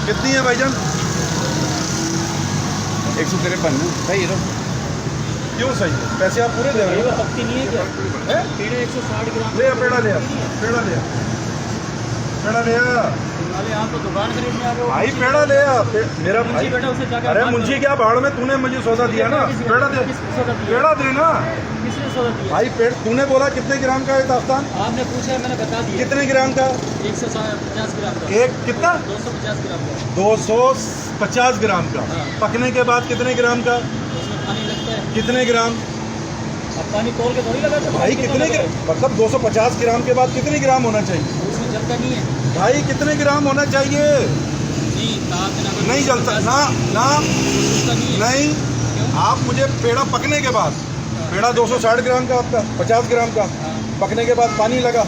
कितनी है भाईजान? 153 सही है। क्यों सही है? पैसे आप पूरे दे रहे हो? पक्की नहीं है क्या? पेड़ा 160 ग्राम ले पेड़ा ले, पेड़ा ले, पेड़ा ले। अरे आप तो दुकान खरीदने आ रहे हो भाई पेड़ा ले, मेरा भाई। बेटा उसे जाकर अरे मुंशी क्या भाड़ में, तूने मुझे सौदा दिया ना, पेड़ा दे, पेड़ा दे ना किसने सौदा दिया? भाई। पेड़ तूने बोला कितने ग्राम का है दास्तान? आपने पूछा, मैंने बता दिया। कितने ग्राम का? 150 ग्राम का। एक कितना? 250 ग्राम का। 250 ग्राम का। हाँ। पकने के बाद कितने ग्राम का? उसमें पानी लगता है। कितने ग्राम? अब पानी तोल के थोड़ी लगा भाई कितने मतलब 250 ग्राम के बाद कितने ग्राम होना चाहिए? उसमें जलता नहीं है भाई कितने ग्राम होना चाहिए? जी। नहीं जलता ना ना नहीं नहीं। आप मुझे पेड़ा पकने के बाद, पेड़ा 260 ग्राम का आपका, 50 ग्राम का, पकने के बाद पानी लगा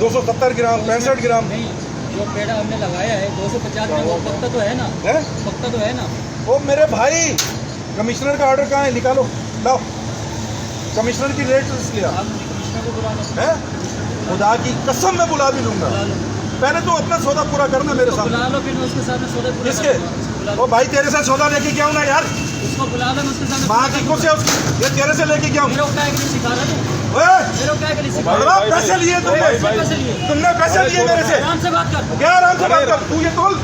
270 ग्राम, 65 ग्राम। नहीं, जो पेड़ा हमने लगाया है 250 ग्राम, वो पकता तो है ना? है पकता तो है ना? ओ मेरे भाई, कमिश्नर का ऑर्डर कहाँ है? निकालो, लाओ कमिश्नर की रेट लिस्ट लिया आप कमिश्नर को बुला लो। है। खुदा की कसम मैं बुला भी लूंगा। पहले तो अपना सौदा पूरा करना मेरे साथ। बुला लो, फिर मैं उसके सामने सौदा पूरा किसके? करूंगा। उसको बुला लो। ओ भाई तेरे से सौदा लेके क्या ना यार, उसको बुला लो, मैं उसके सामने माँ की खुश है उसकी, ये तेरे से लेके क्या मेरे को क्या के लिए सिखा रहा तू? ओए मेरे को क्या के लिए सिखा बड़वा, पैसे लिए तुमने, पैसे लिए? तुमने पैसे लिए मेरे से। आराम से बात कर। क्या आराम से बात कर? तू ये तोल,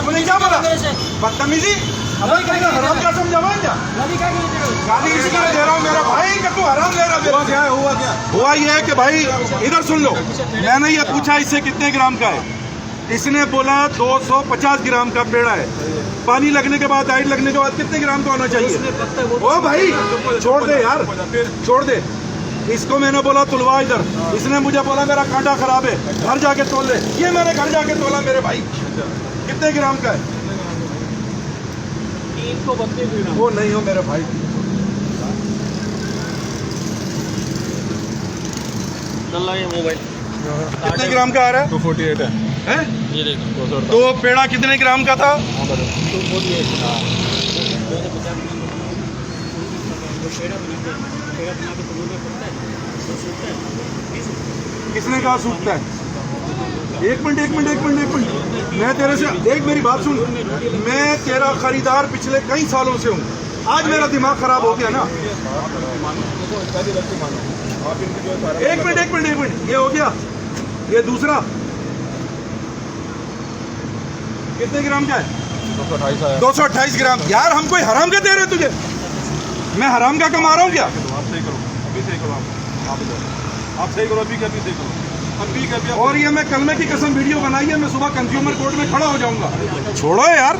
तूने क्या बोला? मेरे से बदतमीजी। अबे तुमने हराम क्या समझावा क्या? गाली क्या के लिए दे रहे हो? गाली इसलिए दे रहा हूँ मेरा भाई कि तू हराम ले रहा है। हुआ क्या है? हुआ क्या? हुआ ये है कि भाई इधर सुन लो, मैंने ये पूछा इससे कितने ग्राम का है, इसने बोला 250 ग्राम का पेड़ा है। पानी लगने के बाद, हाइट लगने के बाद कितने ग्राम का होना चाहिए? ओ भाई छोड़ दे यार, छोड़ दे इसको। मैंने बोला तुलवा इधर, इसने मुझे बोला मेरा कांटा खराब है, घर जाके तोल ले। ये मैंने घर जाके तोला मेरे भाई। कितने ग्राम का है? 332 ग्राम। वो नहीं हो मेरे भाई। मोबाइल कितने ग्राम का आ रहा है? 248 है। हैं? ये देखो तो पेड़ा कितने ग्राम का था? 248। पेड़ा बना के तंदूर में पकता है तो सूखता है। किसने कहा सूखता है? एक मिनट, मैं तेरे से एक मेरी बात सुन। मैं तेरा खरीदार पिछले कई सालों से हूँ। आज मेरा दिमाग खराब हो गया ना। एक मिनट, ये हो गया। ये दूसरा कितने ग्राम का है? 228 ग्राम। यार हम कोई हराम का दे रहे तुझे? मैं हराम का कमा रहा हूँ क्या? आप सही करो, अभी सही करो, आप सही करो, अभी सही करो। और ये मैं कलमे की कसम वीडियो बनाई है, मैं सुबह कंज्यूमर कोर्ट में खड़ा हो जाऊंगा। छोड़ो यार।